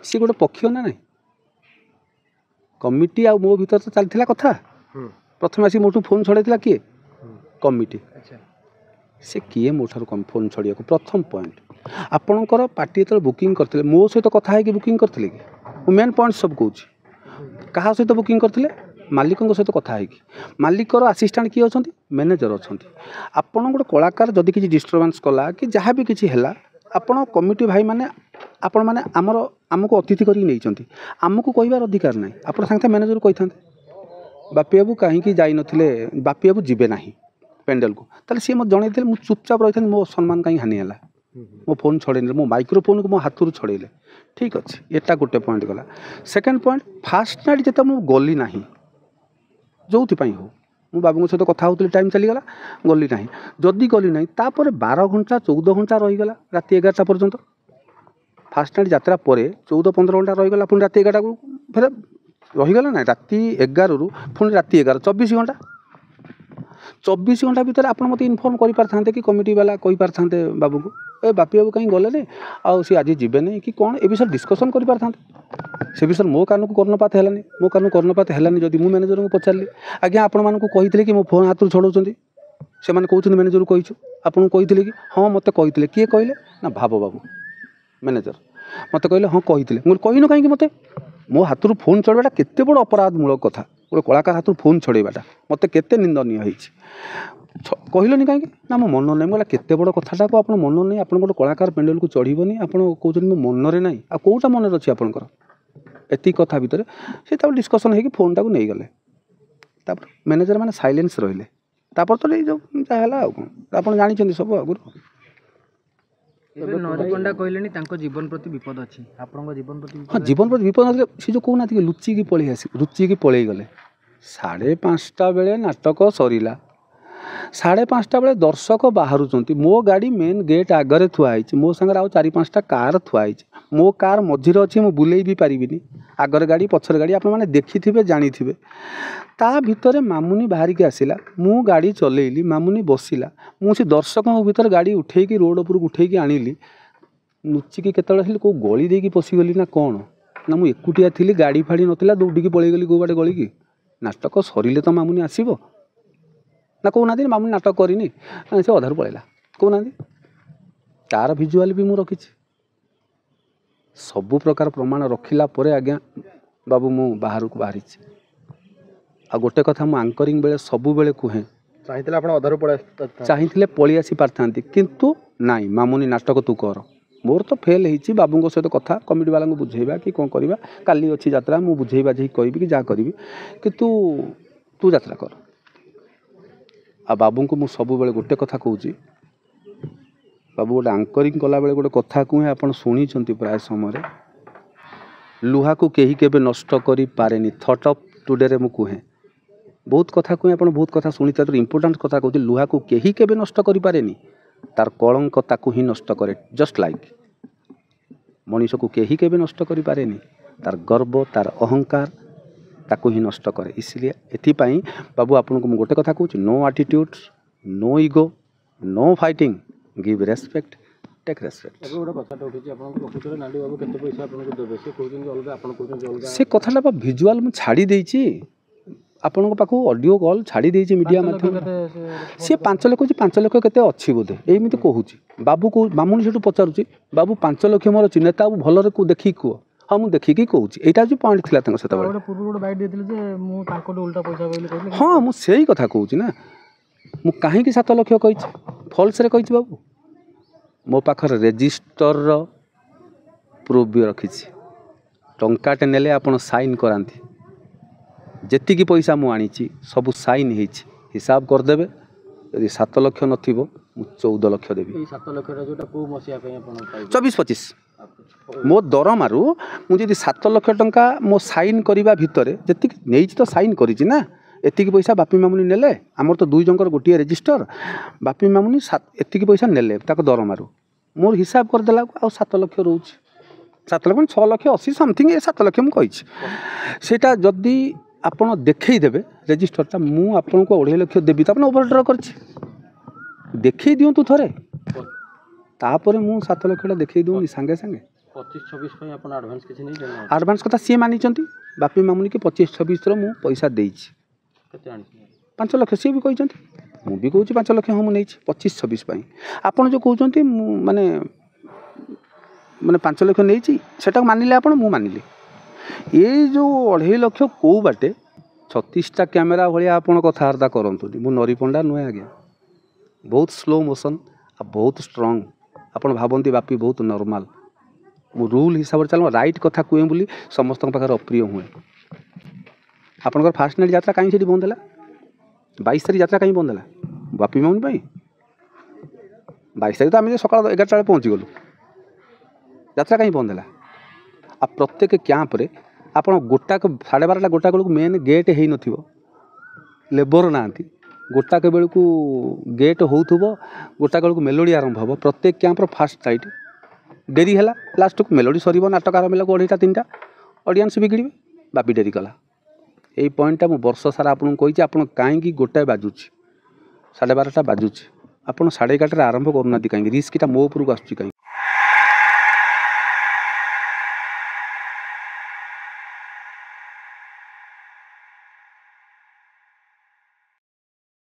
सी गोटे पक्ष ना ना कमिटी आ मो भीतर तो चलता कथा प्रथम आसी मोठू फोन छड़ाई किए कमिटी से किए मोठार फोन छड़िया प्रथम पॉइंट आपणकर पार्टी जो बुकिंग करते मो सहित कथा है कि बुकिंग करते कि मेन पॉइंट सब कौन क्या सहित बुकिंग करते मालिक सहित कथा है कि मालिकर आसिस्टांट किए अच्छा मैनेजर अच्छा आपड़ गोटे कलाकार जदि किसी डिस्टर्बांस कला कि जहाँ भी किसी है आपण कमिटी भाई मैंने आपण मैंने आमर आमको अतिथि करके आमको कहबार अधिकार ना आप साथ मैनेजर कही था बापी बाबू कहीं जाई नथिले बापी बाबू जीवे ना पेंडेल को ताले सी मत जन मुझे चुपचाप रही था मो सम्मान कहीं हानि है मो फोन छड़े मो माइक्रोफोन को मो हाथ छड़े ठीक अच्छे एटा गोटे पॉइंट गला सेकेंड पॉइंट फास्ट नाइट जिते मुझे गली ना जो हो मु बाबू सहित कथा होती टाइम चलीगला गली ना जदि गली ना तापर 12 घंटा 14 घंटा रहीगला राति 11टा पर्यंत फास्ट नाइट यात्रा पर 14-15 घंटा रहीगला पुणी राति 11टा को फेर रहीगला ना राति 11 रु पुणी राति 11 24 घंटा 24 घंटा भितर आप मत इनफर्म कर पारे कि कमिटी वाला कही पारे बाबू को ए बापी बाबू कहीं गले आउ सी आज जीवे नहीं कि कौन ए विषय डिस्कसन कर पारे से विषय मो कान को कर्णपात है मो कान कर्णपात है जब मुझे मैनेजर को पचारि आज्ञा आपण मानक कही कि मो फोन हाथ छड़ाऊँ से कहते मैनेजर को कहीचु आपको कही कि हाँ मत कही किए कहले ना भाव बाबू मैनेजर मत कहले हाँ कही मुझे कहन कहीं मत मो हाथ फोन छड़ाटा केते बड़ अपराधमूलक कथा गोटे कलाकार हाथ फोन छड़ाटा मत केते निंदनीय होती कहलनि कहीं ना मो मन ना मुझे केते बड़ कथाटा को आप मन नहीं आप गोटे कलाकार पेंडेल को चढ़नी आप कहते मो मनरे ना आ कौटा मन अच्छी आपंकर एति कथा भितर से डिस्कसन हो फोन टाक नहीं गले मैनेजर मैंने साइलेंस रहिले तापर तो जो जहाँ आप जानते सब आगुरी नरीपंडा कहले जीवन प्रति विपद अच्छी आपन जीवन प्रति हाँ जीवन प्रति विपद सी जो कहना लुचिकी पलि लुचिकी पलि गले 5:30 बेले नाटक सरीला 5:30 बेले दर्शक बाहर मो गाड़ी मेन गेट आगे थुआई मो सागर आउ 4-5टा कार थुआई मो कार मझीरे अच्छी मुझे बुले भी पारिनी आगर गाड़ी पछर गाड़ी आप देखि थे जानी थे ता भितर मामुनी बाहर के आसला मु गाड़ी चलैली मामुनी बसला मुझे दर्शक भीतर गाड़ी उठेकी रोड उपर उठेकी आनिली लुचिकी केतले कौ गली देकी पशिगली ना कौन ना मुझे एकुटिया थी गाड़ी फाड़ी नाला दौड़िकी पलैगली कौ बाटे गली की नाटक सरिले तो मामुनी आसब ना कहना मामुनी नाटक करनी से अधारू पलैला कहना तार भिजुआल भी मुझे रखी सबु प्रकार प्रमाण रखिला परे आज्ञा बाबू मु बाहर को बाहरी आ गोटे कथा मु आंकरिंग बेले सबु बेले कहे चाहिए पलि आसी पारथांती किंतु नाई मामुनी नाटक तू कर मोर तो फेल होती बाबू सहित कथा कमिटी वाला बुझेबा कि कौन करवा काली अच्छी यात्रा मु बुझे बाझे कहि कि जहाँ करी किंतु तू यात्रा कर आ बाबू को मु सब बेले गोटे कथा कहूँ बाबू गोटे आंकरिंग कला बेले गोटे कथा कहे आप शुणी प्राय समय लुहा को कहीं केबे नष्ट करि पारेनी थॉट ऑफ टुडे रे मु कहे बहुत कथा कहे आप बहुत कथा शुणी तर इंपोर्टाट कथा कहते लुहा को कहीं केबे नष्ट करि पारेनी तार कलंक ताकू ही नष्ट करे जस्ट लाइक मनीष को कहीं केबे नष्ट करि पारेनी तार गर्व तार अहंकार ताकू ही नष्ट करे इसलिए एथिपाई बाबू आपन को गोटे कथा कहूँ no attitude no ego no fighting give respect take respect से कथा भिजुआल मुझे छाड़ी देछि आपण पाखु ऑडियो कॉल छाड़ी देछि मीडिया माध्यम सी 5 लाख कहूँ 5 लाख केते अच्छी बोधे एमती कहूँ बाबू को मामुनी से पचारुची बाबू 5 लाख मोर अच्छी नेता भलरे को देखी कह हाँ मुझे देखिकी कहूँ यहाँ जो पॉइंट था हाँ मुझे कथा कहूँ ना मु कहीं 7 लाख कही फल्स रे कही बाबू मो पाखर रेजिस्टर प्रूफ भी रखी टंकाटे नेले आपण साइन करांती जेतिकी पैसा मु आनी सब साइन हो हिसाब करदेवे यदि 7 लाख नथिबो मु 14 लाख देवी 7 लाख जोटा को मसिया पे आपण 24-25 मो दरमारू मुझे 7 लाख टंका मो साइन करने भितर जी नहीं तो साइन करी ना एतिकी पैसा बापी मामुनी नेले आमर तो 2 जंकर गोटे रेजिस्टर बापी मामुनी एतिकी पैसा नेले ताको दरमारू मोर हिसाब करदेला आ 7 लाख रोच 7 लाख 6 लाख 80 समथिंग 7 लाख मुझे सेटा जदि आपण देखई देबे रेजिस्टरटा मु आपन को 2.5 लाख देबी तो आपन ओवरड्र करछि देखई दियंतु थरे तापर मु 7 लाख देखई दूनी संगे संगे 25-26 आप आडभांस किसी नहीं देना आडभांस कथा सी मानी बापी मामुनी कि 25-26 मु पैसा देइछि केते आनी 5 लाख सी भी कहते मु भी कहूँ 5 लाख हाँ मुझे 25-26 आपड़ जो कहते माने माने 5 लाख नहीं सेटा मानिले आपण मु मानिली ये जो 2.5 लाख कौ बाटे 36टा कैमेरा भाया आप कथबार्ता करतु मु नरी पंडा नुहे आज्ञा बहुत स्लो मोशन आ बहुत स्ट्रंग आपड़ भावती बापी बहुत नॉर्मल मु रूल हिसाब से चल राइट कथा कहे बोली समस्त पाखे अप्रिय हुए आपंकर फास्ट नाइट यात्रा कहीं से बंद है 22 तारीख यात्रा कहीं बंद है बापी मामुनी 22 तारीख तो आम सका 11टा बेले पहुँची गलु यात्रा कहीं बंद है आ प्रत्येक कैंप्रे आप गोटाक 12:30 गोटा बेलू मेन गेट हो न लेबर ना गोटाक बेलू गेट हो गोटा बेलू मेलोडी आरंभ हो प्रत्येक कैंप्र फास्ट नाइट डेरी है लास्ट को मेलोडी सर नाटक आरंभ है 2:30 3टा ऑडियंस बिगड़े बापी डेरी कला यही पॉइंटा मु वर्ष सारा आपको कही आप कहीं गोटाए बाजुची 12:30 बाजुची आप 11:30 आरंभ करना कहीं रिस्कटा मो उपरको आसूँ कहीं